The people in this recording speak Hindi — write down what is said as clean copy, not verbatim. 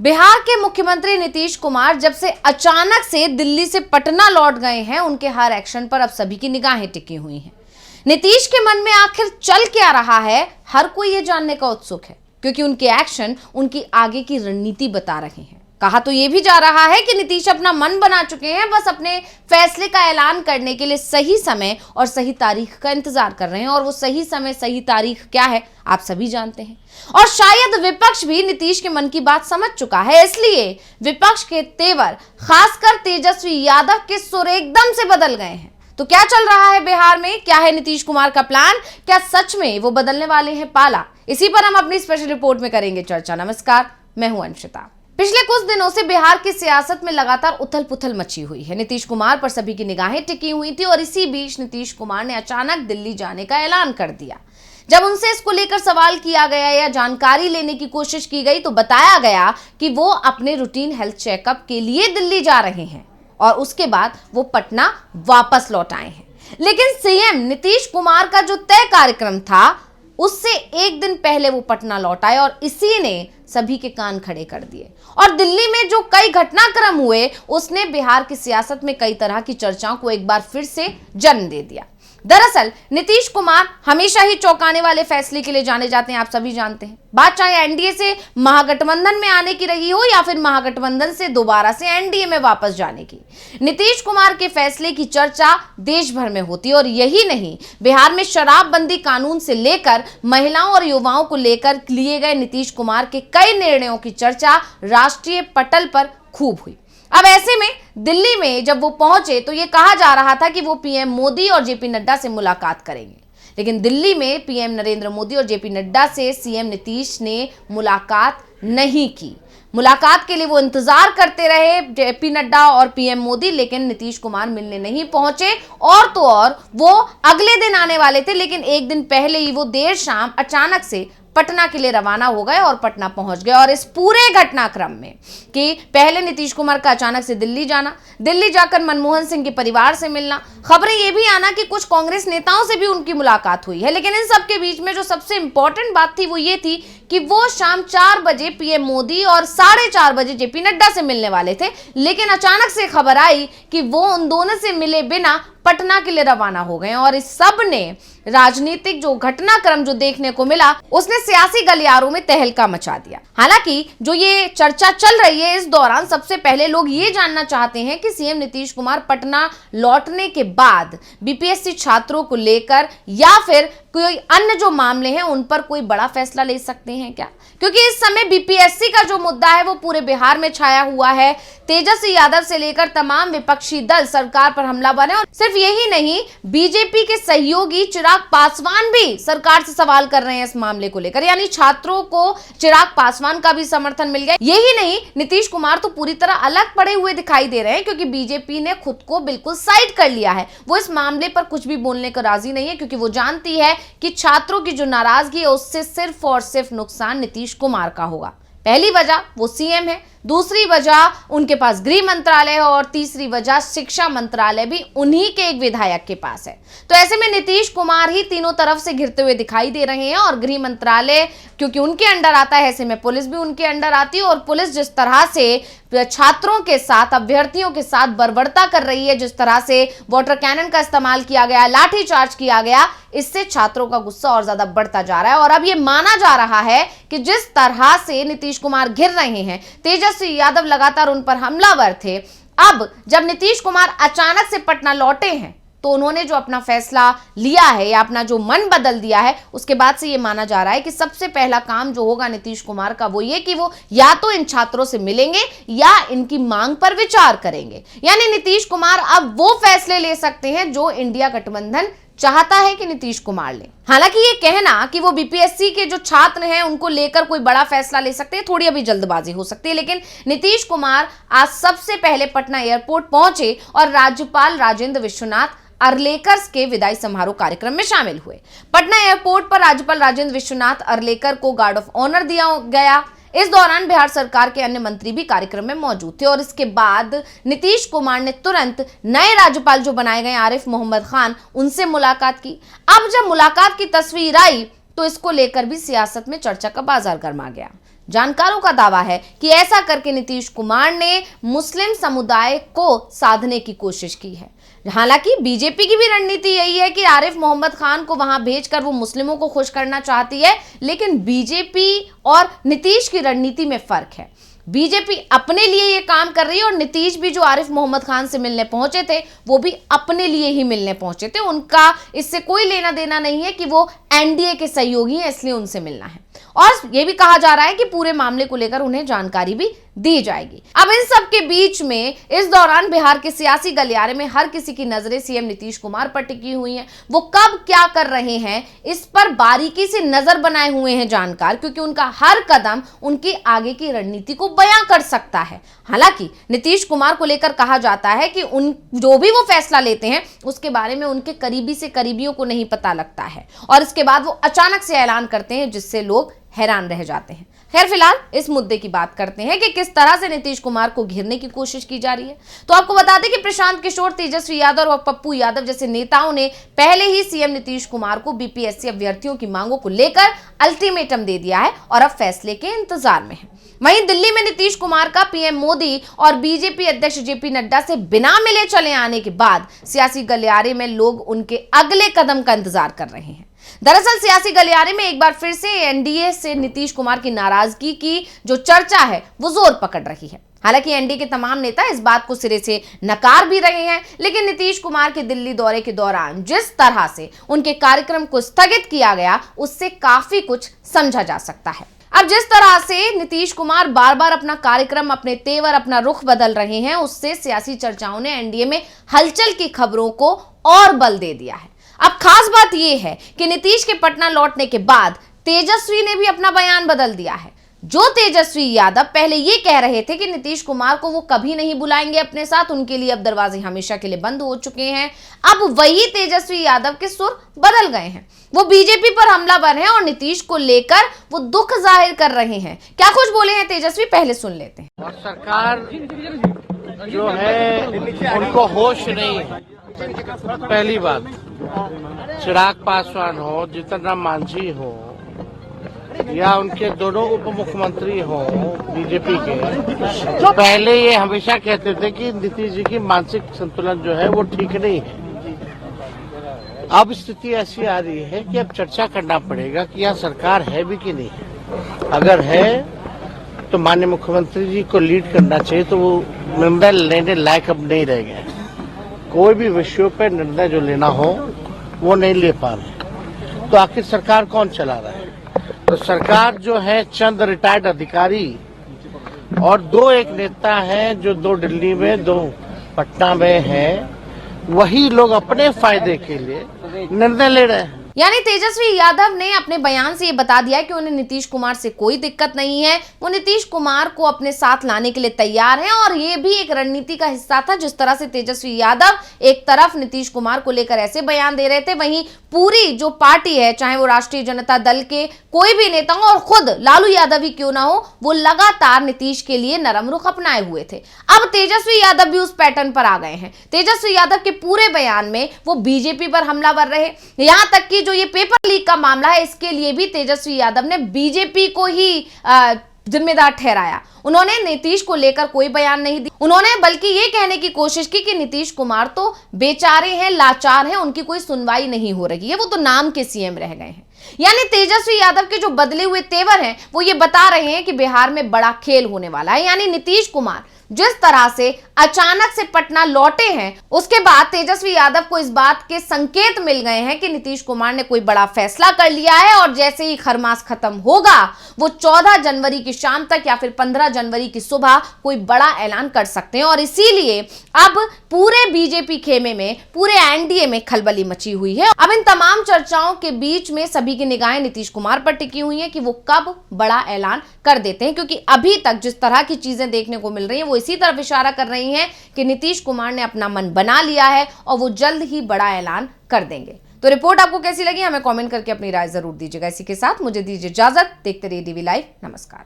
बिहार के मुख्यमंत्री नीतीश कुमार जब से अचानक से दिल्ली से पटना लौट गए हैं, उनके हर एक्शन पर अब सभी की निगाहें टिकी हुई हैं। नीतीश के मन में आखिर चल क्या रहा है, हर कोई ये जानने का उत्सुक है, क्योंकि उनके एक्शन उनकी आगे की रणनीति बता रहे हैं। कहा तो ये भी जा रहा है कि नीतीश अपना मन बना चुके हैं, बस अपने फैसले का ऐलान करने के लिए सही समय और सही तारीख का इंतजार कर रहे हैं। और वो सही समय सही तारीख क्या है, आप सभी जानते हैं। और शायद विपक्ष भी नीतीश के मन की बात समझ चुका है, इसलिए विपक्ष के तेवर, खासकर तेजस्वी यादव के सुर एकदम से बदल गए हैं। तो क्या चल रहा है बिहार में, क्या है नीतीश कुमार का प्लान, क्या सच में वो बदलने वाले हैं पाला? इसी पर हम अपनी स्पेशल रिपोर्ट में करेंगे चर्चा। नमस्कार, मैं हूं अंशिता। पिछले कुछ दिनों से बिहार की सियासत में लगातार उथल पुथल मची हुई है। नीतीश कुमार पर सभी की निगाहें टिकी हुई थी और इसी बीच नीतीश कुमार ने अचानक दिल्ली जाने का ऐलान कर दिया। जब उनसे इसको लेकर सवाल किया गया या जानकारी लेने की कोशिश की गई तो बताया गया कि वो अपने रूटीन हेल्थ चेकअप के लिए दिल्ली जा रहे हैं और उसके बाद वो पटना वापस लौट आए हैं। लेकिन सीएम नीतीश कुमार का जो तय कार्यक्रम था, उससे एक दिन पहले वो पटना लौट आए और इसी ने सभी के कान खड़े कर दिए। और दिल्ली में जो कई घटनाक्रम हुए, उसने बिहार की सियासत में कई तरह की चर्चाओं को एक बार फिर से जन्म दे दिया। दरअसल नीतीश कुमार हमेशा ही चौंकाने वाले फैसले के लिए जाने जाते हैं, आप सभी जानते हैं। बात चाहे एनडीए से महागठबंधन में आने की रही हो या फिर महागठबंधन से दोबारा से एनडीए में वापस जाने की, नीतीश कुमार के फैसले की चर्चा देश भर में होती है। और यही नहीं, बिहार में शराबबंदी कानून से लेकर महिलाओं और युवाओं को लेकर लिए गए नीतीश कुमार के कई निर्णयों की चर्चा राष्ट्रीय पटल पर खूब हुई। अब ऐसे में दिल्ली में जब वो पहुंचे तो ये कहा जा रहा था कि वो पीएम मोदी और जेपी नड्डा से मुलाकात करेंगे, लेकिन दिल्ली में पीएम नरेंद्र मोदी और जेपी नड्डा से सीएम नीतीश ने मुलाकात नहीं की। मुलाकात के लिए वो इंतजार करते रहे जेपी नड्डा और पीएम मोदी, लेकिन नीतीश कुमार मिलने नहीं पहुंचे। और तो और वो अगले दिन आने वाले थे, लेकिन एक दिन पहले ही वो देर शाम अचानक से पटना के लिए रवाना हो गए और पटना पहुंच गए। और इस पूरे घटनाक्रम में कि पहले नीतीश कुमार का अचानक से दिल्ली जाना, दिल्ली जाकर मनमोहन सिंह के परिवार से मिलना, खबरें ये भी आना कि कुछ कांग्रेस नेताओं से भी उनकी मुलाकात हुई है। लेकिन इन सब के बीच में जो सबसे इंपॉर्टेंट बात थी वो ये थी कि वो शाम 4 बजे पीएम मोदी और 4:30 बजे जेपी नड्डा से मिलने वाले थे। लेकिन अचानक से खबर आई कि वो उन दोनों से मिले बिना पटना के लिए रवाना हो गए। और इस सब ने राजनीतिक जो घटनाक्रम जो देखने को मिला, उसने सियासी गलियारों में तहलका मचा दिया। हालांकि जो ये चर्चा चल रही है, इस दौरान सबसे पहले लोग ये जानना चाहते हैं कि सीएम नीतीश कुमार पटना लौटने के बाद बीपीएससी छात्रों को लेकर या फिर कोई अन्य जो मामले हैं उन पर कोई बड़ा फैसला ले सकते हैं क्या? क्योंकि इस समय बीपीएससी का जो मुद्दा है वो पूरे बिहार में छाया हुआ है। तेजस्वी यादव से लेकर तमाम विपक्षी दल सरकार पर हमला बने। और सिर्फ यही नहीं, बीजेपी के सहयोगी चिराग पासवान भी सरकार से सवाल कर रहे हैं इस मामले को लेकर, यानी छात्रों को चिराग पासवान का भी समर्थन मिल गया। यही नहीं, नीतीश कुमार तो पूरी तरह अलग पड़े हुए दिखाई दे रहे हैं, क्योंकि बीजेपी ने खुद को बिल्कुल साइड कर लिया है। वो इस मामले पर कुछ भी बोलने को राजी नहीं है, क्योंकि वो जानती है कि छात्रों की जो नाराजगी है उससे सिर्फ और सिर्फ नुकसान नीतीश कुमार का होगा। पहली वजह वो सीएम है, दूसरी वजह उनके पास गृह मंत्रालय है और तीसरी वजह शिक्षा मंत्रालय भी उन्हीं के एक विधायक के पास है। तो ऐसे में नीतीश कुमार ही तीनों तरफ से घिरते हुए दिखाई दे रहे हैं। और गृह मंत्रालय क्योंकि उनके अंडर आता है, ऐसे में पुलिस भी उनके अंडर आती है। और पुलिस जिस तरह से छात्रों के साथ, अभ्यर्थियों के साथ बर्बरता कर रही है, जिस तरह से वाटर कैनन का इस्तेमाल किया गया, लाठीचार्ज किया गया, इससे छात्रों का गुस्सा और ज्यादा बढ़ता जा रहा है। और अब ये माना जा रहा है कि जिस तरह से नीतीश कुमार घिर रहे हैं, तेजस्वी यादव लगातार उन पर हमलावर थे। अब जब नीतीश कुमार अचानक से पटना लौटे हैं तो उन्होंने जो अपना फैसला लिया है या अपना जो मन बदल दिया है, उसके बाद से ये माना जा रहा है कि सबसे पहला काम जो होगा नीतीश कुमार का वो ये कि वो या तो इन छात्रों से मिलेंगे या इनकी मांग पर विचार करेंगे। यानी नीतीश कुमार अब वो फैसले ले सकते हैं जो इंडिया गठबंधन चाहता है कि नीतीश कुमार ले। हालांकि ये कहना कि वो बीपीएससी के जो छात्र हैं उनको लेकर कोई बड़ा फैसला ले सकते हैं, थोड़ी अभी जल्दबाजी हो सकती है। लेकिन नीतीश कुमार आज सबसे पहले पटना एयरपोर्ट पहुंचे और राज्यपाल राजेंद्र विश्वनाथ अर्लेकर के विदाई समारोह कार्यक्रम में शामिल हुए। पटना एयरपोर्ट पर राज्यपाल राजेंद्र विश्वनाथ अर्लेकर को गार्ड ऑफ ऑनर दिया गया। इस दौरान बिहार सरकार के अन्य मंत्री भी कार्यक्रम में मौजूद थे। और इसके बाद नीतीश कुमार ने तुरंत नए राज्यपाल जो बनाए गए आरिफ मोहम्मद खान, उनसे मुलाकात की। अब जब मुलाकात की तस्वीर आई तो इसको लेकर भी सियासत में चर्चा का बाजार गर्मा गया। जानकारों का दावा है कि ऐसा करके नीतीश कुमार ने मुस्लिम समुदाय को साधने की कोशिश की है। हालांकि बीजेपी की भी रणनीति यही है कि आरिफ मोहम्मद खान को वहां भेजकर वो मुस्लिमों को खुश करना चाहती है, लेकिन बीजेपी और नीतीश की रणनीति में फर्क है। बीजेपी अपने लिए ये काम कर रही है और नीतीश भी जो आरिफ मोहम्मद खान से मिलने पहुंचे थे वो भी अपने लिए ही मिलने पहुंचे थे। उनका इससे कोई लेना देना नहीं है कि वो एनडीए के सहयोगी हैं इसलिए उनसे मिलना है। और ये भी कहा जा रहा है कि पूरे मामले को लेकर उन्हें जानकारी भी दी जाएगी। अब इन सब के बीच में इस दौरान बिहार के सियासी गलियारे में हर किसी की नजरें सीएम नीतीश कुमार पर टिकी हुई हैं। वो कब क्या कर रहे हैं इस पर बारीकी से नजर बनाए हुए हैं जानकार, क्योंकि उनका हर कदम उनकी आगे की रणनीति को बयां कर सकता है। हालांकि नीतीश कुमार को लेकर कहा जाता है कि उन जो भी वो फैसला लेते हैं उसके बारे में उनके करीबी से करीबियों को नहीं पता लगता है और इसके बाद वो अचानक से ऐलान करते हैं जिससे लोग हैरान रह जाते हैं। खैर, फिलहाल इस मुद्दे की बात करते हैं कि किस तरह से नीतीश कुमार को घेरने की कोशिश की जा रही है। तो आपको बता दें कि प्रशांत किशोर, तेजस्वी यादव और पप्पू यादव जैसे नेताओं ने पहले ही सीएम नीतीश कुमार को बीपीएससी अभ्यर्थियों की मांगों को लेकर अल्टीमेटम दे दिया है और अब फैसले के इंतजार में है। वहीं दिल्ली में नीतीश कुमार का पीएम मोदी और बीजेपी अध्यक्ष जेपी नड्डा से बिना मिले चले आने के बाद सियासी गलियारे में लोग उनके अगले कदम का इंतजार कर रहे हैं। दरअसल सियासी गलियारे में एक बार फिर से एनडीए से नीतीश कुमार की नाराजगी की जो चर्चा है वो जोर पकड़ रही है। हालांकि एनडीए के तमाम नेता इस बात को सिरे से नकार भी रहे हैं, लेकिन नीतीश कुमार के दिल्ली दौरे के दौरान जिस तरह से उनके कार्यक्रम को स्थगित किया गया उससे काफी कुछ समझा जा सकता है। अब जिस तरह से नीतीश कुमार बार बार अपना कार्यक्रम, अपने तेवर, अपना रुख बदल रहे हैं उससे सियासी चर्चाओं ने एनडीए में हलचल की खबरों को और बल दे दिया है। अब खास बात यह है कि नीतीश के पटना लौटने के बाद तेजस्वी ने भी अपना बयान बदल दिया है। जो तेजस्वी यादव पहले ये कह रहे थे कि नीतीश कुमार को वो कभी नहीं बुलाएंगे अपने साथ, उनके लिए अब दरवाजे हमेशा के लिए बंद हो चुके हैं, अब वही तेजस्वी यादव के सुर बदल गए हैं। वो बीजेपी पर हमलावर हैं और नीतीश को लेकर वो दुख जाहिर कर रहे हैं। क्या कुछ बोले हैं तेजस्वी, पहले सुन लेते हैं। और सरकार जो है उनको होश नहीं है। पहली बात, चिराग पासवान हो, जीतन राम मांझी हो या उनके दोनों उप मुख्यमंत्री हो बीजेपी के, तो पहले ये हमेशा कहते थे कि नीतीश जी की मानसिक संतुलन जो है वो ठीक नहीं है। अब स्थिति ऐसी आ रही है कि अब चर्चा करना पड़ेगा कि यहाँ सरकार है भी कि नहीं। अगर है तो माननीय मुख्यमंत्री जी को लीड करना चाहिए, तो वो निर्णय लेने लायक अब नहीं रह गए। कोई भी विषयों पर निर्णय जो लेना हो वो नहीं ले पा रहे, तो आखिर सरकार कौन चला रहा है? तो सरकार जो है चंद रिटायर्ड अधिकारी और दो एक नेता हैं जो दो दिल्ली में, दो पटना में हैं, वही लोग अपने फायदे के लिए निर्णय ले रहे हैं। यानी तेजस्वी यादव ने अपने बयान से ये बता दिया कि उन्हें नीतीश कुमार से कोई दिक्कत नहीं है, वो नीतीश कुमार को अपने साथ लाने के लिए तैयार हैं और ये भी एक रणनीति का हिस्सा था। जिस तरह से तेजस्वी यादव एक तरफ नीतीश कुमार को लेकर ऐसे बयान दे रहे थे, वहीं पूरी जो पार्टी है, चाहे वो राष्ट्रीय जनता दल के कोई भी नेता हो और खुद लालू यादव ही क्यों ना हो, वो लगातार नीतीश के लिए नरम रुख अपनाए हुए थे। अब तेजस्वी यादव भी उस पैटर्न पर आ गए हैं। तेजस्वी यादव के पूरे बयान में वो बीजेपी पर हमलावर रहे, यहां तक कि जो ये पेपर लीक का मामला है इसके लिए भी तेजस्वी यादव ने बीजेपी को ही जिम्मेदार ठहराया। उन्होंने नीतीश को लेकर कोई बयान नहीं दिया, उन्होंने बल्कि ये कहने की कोशिश की कि नीतीश कुमार तो बेचारे हैं, लाचार हैं, उनकी कोई सुनवाई नहीं हो रही है, वो तो नाम के सीएम रह गए हैं। यानी तेजस्वी यादव के जो बदले हुए तेवर हैं वो ये बता रहे हैं कि बिहार में बड़ा खेल होने वाला है। यानी नीतीश कुमार जिस तरह से अचानक से पटना लौटे हैं उसके बाद तेजस्वी यादव को इस बात के संकेत मिल गए हैं कि नीतीश कुमार ने कोई बड़ा फैसला कर लिया है और जैसे ही खरमास खत्म होगा वो 14 जनवरी की शाम तक या फिर 15 जनवरी की सुबह कोई बड़ा ऐलान कर सकते हैं। और इसीलिए अब पूरे बीजेपी खेमे में, पूरे एनडीए में खलबली मची हुई है। अब इन तमाम चर्चाओं के बीच में सभी की निगाहें नीतीश कुमार पर टिकी हुई हैं कि वो कब बड़ा ऐलान कर देते हैं, क्योंकि अभी तक जिस तरह की चीजें देखने को मिल रही हैं वो इसी तरफ इशारा कर रही हैं कि नीतीश कुमार ने अपना मन बना लिया है और वो जल्द ही बड़ा ऐलान कर देंगे। तो रिपोर्ट आपको कैसी लगी हमें कमेंट करके अपनी राय जरूर दीजिएगा। इसी के साथ मुझे दीजिए इजाजत। देखते रहिए डीवी लाइव। नमस्कार।